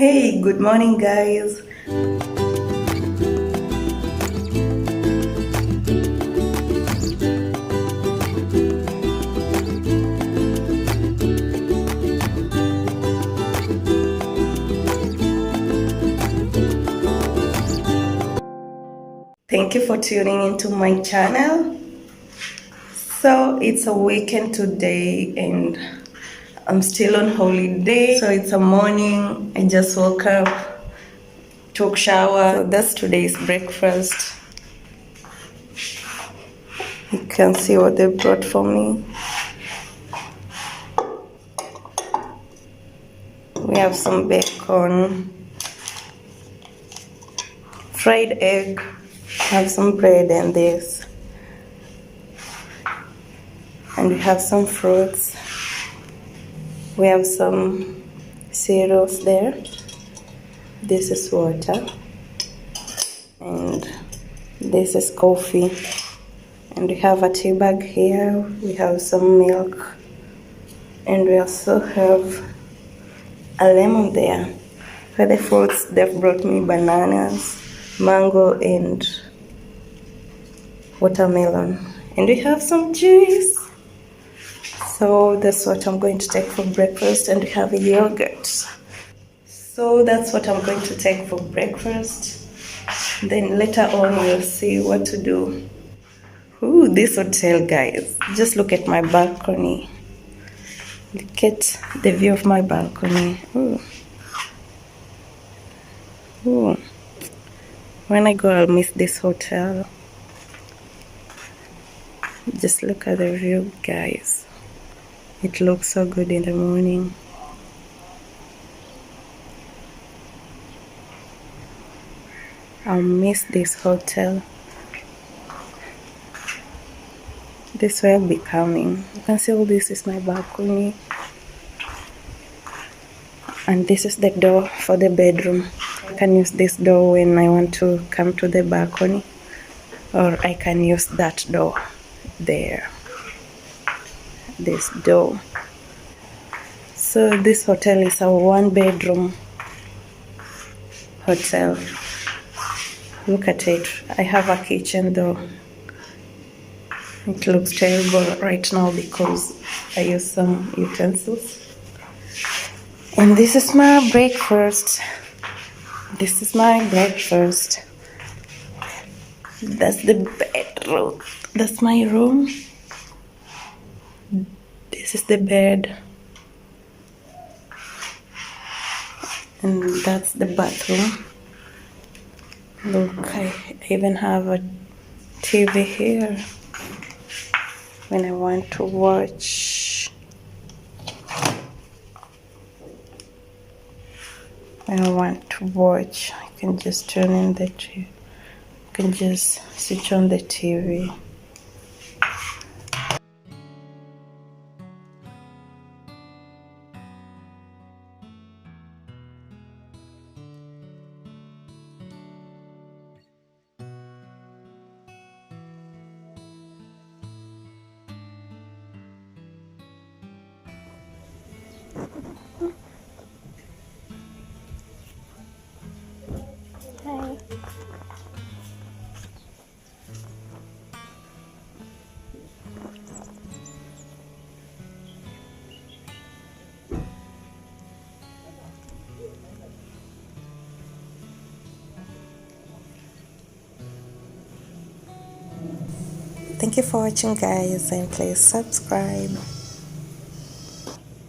Hey, good morning, guys. Thank you for tuning into my channel. So, it's a weekend today, and I'm still on holiday. So, it's a morning. I just woke up, took shower. So, that's today's breakfast. You can see what they brought for me. We have some bacon, fried egg, have some bread and this. And we have some fruits. We have some cereals there. This is water. And this is coffee. And we have a tea bag here. We have some milk. And we also have a lemon there. For the fruits, they've brought me bananas, mango, and watermelon. And we have some juice. So that's what I'm going to take for breakfast. And we have a yogurt. So that's what I'm going to take for breakfast. Then later on we'll see what to do. Ooh, this hotel, guys. Just look at my balcony. Look at the view of my balcony. Ooh. Ooh. When I go, I'll miss this hotel. Just look at the view, guys. It looks so good in the morning. I'll miss this hotel. This way I'll be coming. You can see all this is my balcony. And this is the door for the bedroom. I can use this door when I want to come to the balcony. Or I can use that door there. This door. So this hotel is a 1-bedroom hotel. Look at it. I have a kitchen though. It looks terrible right now because I use some utensils. And this is my breakfast. This is my breakfast. That's the bedroom. That's my room. This is the bed. And that's the bathroom. Look, I even have a TV here when I want to watch. When I want to watch, I can just turn in the TV. I can just switch on the TV. Hi. Thank you for watching, guys, and please subscribe.